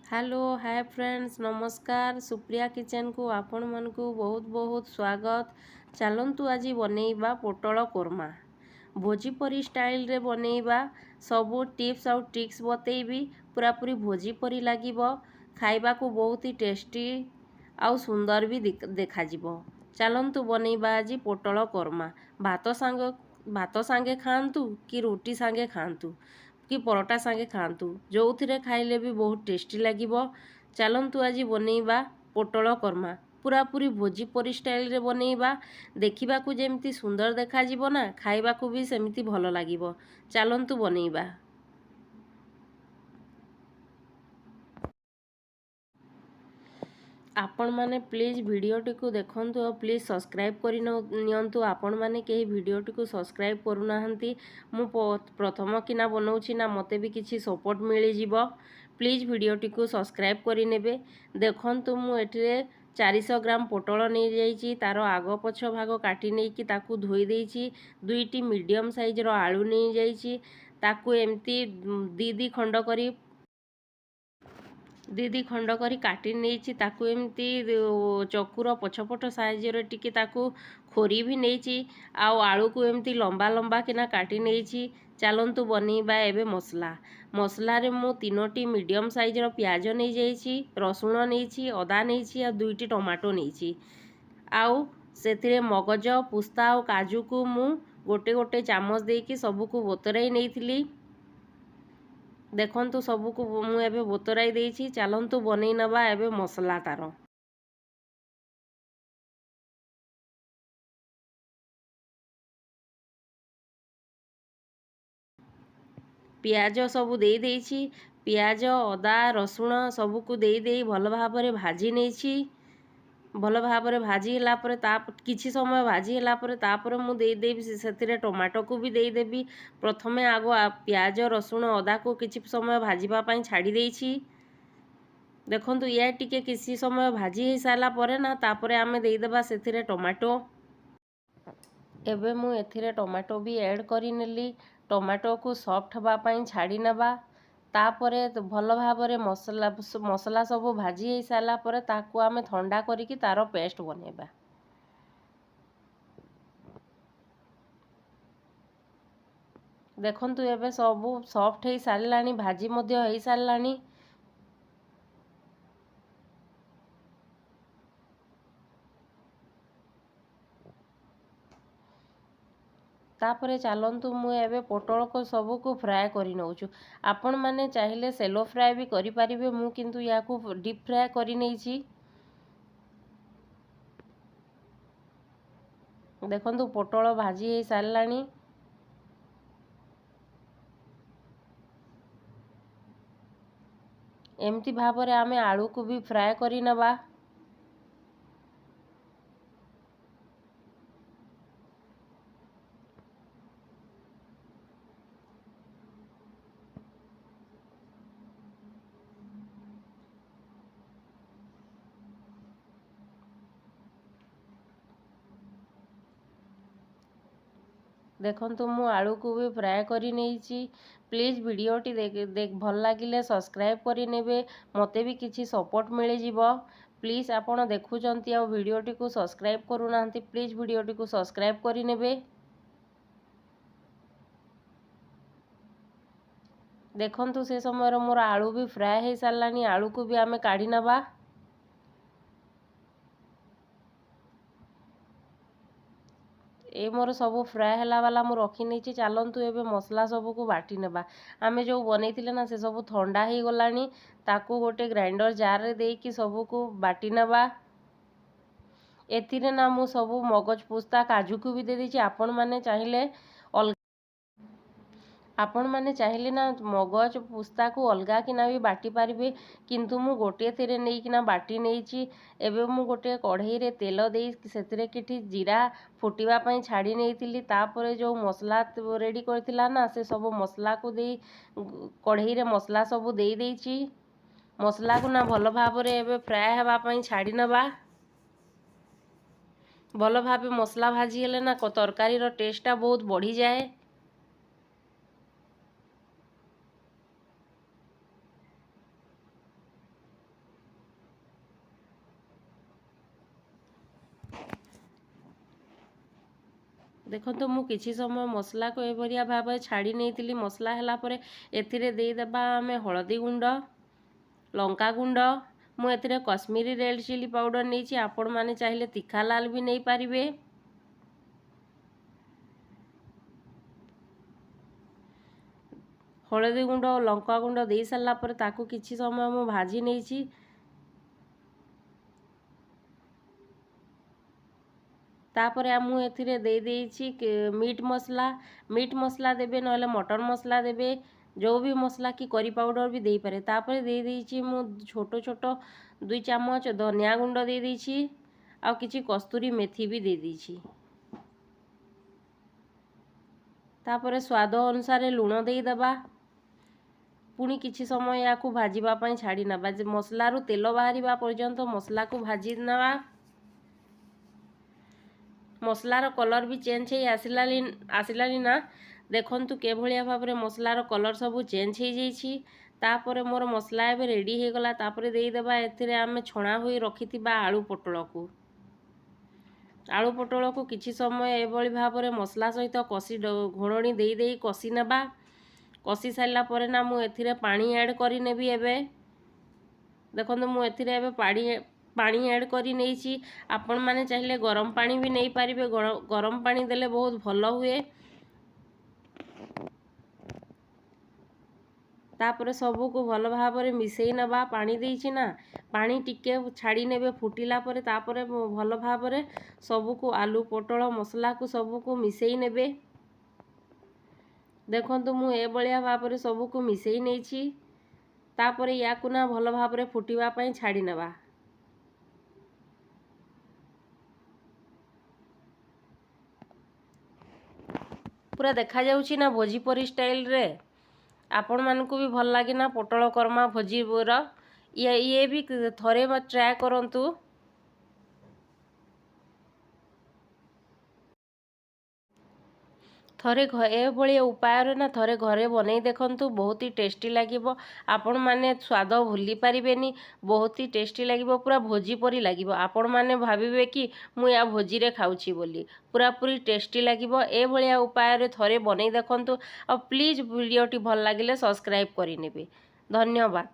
Hello hi friends नमस्कार Supriya kitchen को आपण मन को बहुत बहुत स्वागत। चलतु आज बनैबा पोटल कोरमा भोजी परी स्टाइल रे बनैबा सबू टिप्स आउ ट्रिक्स बतैबी पूरा पूरी भोजी परी लागिबो खाइबा को बहुत ही टेस्टी आउ सुंदर भी देखा जिवो। चलतु बनैबा आज पोटल कोरमा भात सांगे खांतु कि रोटी सांगे खांतु कि परोटा सांगे खांतु जो थे खाइले भी बहुत टेस्टी लगिबो। चलतु आज बनैबा पोटल कोरमा पूरा पूरी भोजी परी स्टाइल रे बनैबा देखा जेमती सुंदर देखा जिवो ना खाइबा को भी सेमती भल लागिबो। चलतु बनैबा। आपण माने प्लीज वीडियोटी को देखंतु और प्लीज सब्सक्राइब करि नियंतु। आपण माने केही वीडियोटी को सब्सक्राइब करू नाहंती मु प्रथम किना बनाउछि ना मते भी किछि सपोर्ट मिली जिवो। प्लीज वीडियोटी को सब्सक्राइब करि नेबे। देखंतु मु एठिरे 400 ग्राम पोटल नहीं जाइछि तारो आगो पछ भाग काटी नै कि ताकू धोई देइछि। दुईटी मीडियम साइज रो आलू नहीं जाइछि ताकू एम्ति दी खंड करी दी खंड करी काटी नहीं ताकू एमती चकुर पछपट साइज टिके ताकू खोरी भी नहीं आउ आलू को एमती लंबा लंबा किना काटी नहीं। चलतु बनैबा एबे मसला रे मु 3टी मीडियम साइज रो प्याज नहीं जाइछि रसुण नहीं अदा नहीं आ 2टी टमाटो नहीं आउ सेथिरे मगज पुस्ता और काजू को मु गोटे गोटे चामच देकी सबको बोतराई नहीं। देखंतु सबको मु एबे बोतराई देइछि। चलंतु बनै नबा एबे मसला तारो। पियाज सबू देई देइछि। पियाज अदा रसुण सबको देई भल भाबरे भाजी नेछि। भल भाबरे भाजी हला परे किछि समय भाजी हला परे तापरे मु देई सेथिरे टमाटो को भी देई देबी। प्रथमे आगो पियाज रसुण अदा को किछि समय भाजीबा पई छाड़ी देइछि। देखंतु या टिके किसी समय भाजी हो सारा परे ना तापरे आमे देई देबा सेथिरे टमाटो। एबे मु एथिरे टमाटो भी ऐड करी नेली। टमाटो को सॉफ्ट हबा पई छाड़ी नबा तापरे भल भाबरे मसला सब भाजी हो सारा परे ताकू आमे ठंडा करिकि तारो पेस्ट बनेबा। देखंतु एबे सब सॉफ्ट हो सारलानी भाजी मध्य हो सारलानी। तापरे चलतु मु एबे पोटल को सब को फ्राए करि नउछु। आपण माने चाहिले सेलो फ्राए भी करि परिबे मु किंतु या को डीप फ्राए करि नैछि। देखंतु पोटल भाजी हो सारलानी। एमती भाबरे आमे आलू को भी फ्राए करि नबा। देखंतु मु आलू को भी फ्राए करि नैछि। प्लीज वीडियोटी देख भल लागिले सब्सक्राइब करि नेबे मते भी किछि सपोर्ट मिली जिवो। प्लीज आपण देखुचंती आ वीडियोटी को सब्सक्राइब करू नाहंती प्लीज वीडियोटी को सब्सक्राइब करि नेबे। देखंतु से समय रो मोर आलू भी फ्राए हो सारलानी। आलू को भी आमे काढी नबा। ए मोर सब फ्राए हला वाला मु रखी नहीं। चलतु एबे मसला सब को बाटी नेबा। आमे जो बनैतिले ना से सब ठंडा ही गलानी ताकू गोटे ग्राइंडर जार रे देकी सब को बाटी नेबा। एथिरे ना मु सब मगज पुस्ता काजू को भी दे देछि। आपण माने चाहिले ना मगज पुस्ता को अलगा किना भी बाटी पारिबे किंतु मु गोटे थिरे नै किना बाटी नैछि। एबे मु गोटे कढ़ई रे तेल देई सेतिरे किठी जीरा फुटिबा पई छाड़ी नैतिली। तापरे जो मसला रेडी करथिला ना से सब मसला को देई कढ़ई रे मसला सब देई देइछि। मसला को ना भल भाबरे एबे फ्राए हबा पई छाड़ी नबा। भल भाबे मसला भाजी हेले ना तरकारी रो टेस्टा बहुत बढ़ी जाए। देखो मु किछि समय मसला को एभरिया भाव छाड़ी नहीं मसला है पर एथिरे देदेबा आम हलदी गुंड लंका गुंड मु एथिरे कश्मीरी रेड चिली पाउडर नहीं आपण माने चाहिए तीखा लाल भी नहीं पारिबे। हलदी गुंड और लंका गुंड दे सारा पर ताकू किछि समय मु भाजी नहीं। तापर आमु एथिरे दे देइछि मीट मसला देबे नहले मटन मसला देबे जो भी मसला की करी पाउडर भी दे पारे। तापर दे देइछि मु छोटो छोटो 2 चम्मच धनिया गुंड दे देइछि आ किछि कस्तूरी मेथी भी दे देइछि। तापर स्वाद अनुसार लूण दे दबा पुणी किछि समय याकू भाजीबा पई छाड़ी नबा मसला रु तेल बाहरिबा पर्यंत मसला को भाजी नबा। मसलार कलर भी चेंज हो आसलानी ना देखंतु के भलिया भाबरे मसलार कलर सब चेंज हो जाइछि। तापर मोर मसला एबे रेडी हो गला। तापर देई देबा एथिरे आमे छणा होई रखिथिबा आलू पोटल को किछि समय एभली भाबरे मसला सहित कसी घोड़णी देई देई कसी नबा। कसी साइला परे ना मु एथिरे पानी ऐड करी नेबी। एबे देखंतु मु एथिरे एबे पानी ऐड करी नेइछि। आपण माने चाहिए गरम पानी भी नहीं पारिबे गरम पानी देले बहुत भल हुए। तापर सबू को भल भाव मिसई नबा पानी देइछि ना पानी टिके छाड़ी नेबे फुटिला परे तापर भल भाव सबू को आलू पोटल मसला को सबू को मिसई नेबे। देखंतु मु ए बलिया भाव सबू को मिसई नेइछि। तापर याकू ना भल भाव फुटिबा पई छाड़ी नबा। पूरा देखा जाउछि ना भोजीपरी स्टाइल रे आपण मानकू भी भल लागे ना पोटल करमा भोजीर ये भी थरे ट्राए करंतु। थरे एभली उपाय ना थरे घरे बनै देखंतु बहुत ही टेस्टी लागिबो। आपण माने स्वाद भूली पारिबेनी बहुत ही टेस्टी लागिबो पूरा भोजी परी लागिबो। आपण माने भाबिबे कि मु या भोजी रे खाउछि बोली पूरा पूरी टेस्टी लागिबो। एभली उपाय रे थरे बनै देखंतु। और प्लीज वीडियोटी भल लागिले सब्सक्राइब करि नेबे। धन्यवाद।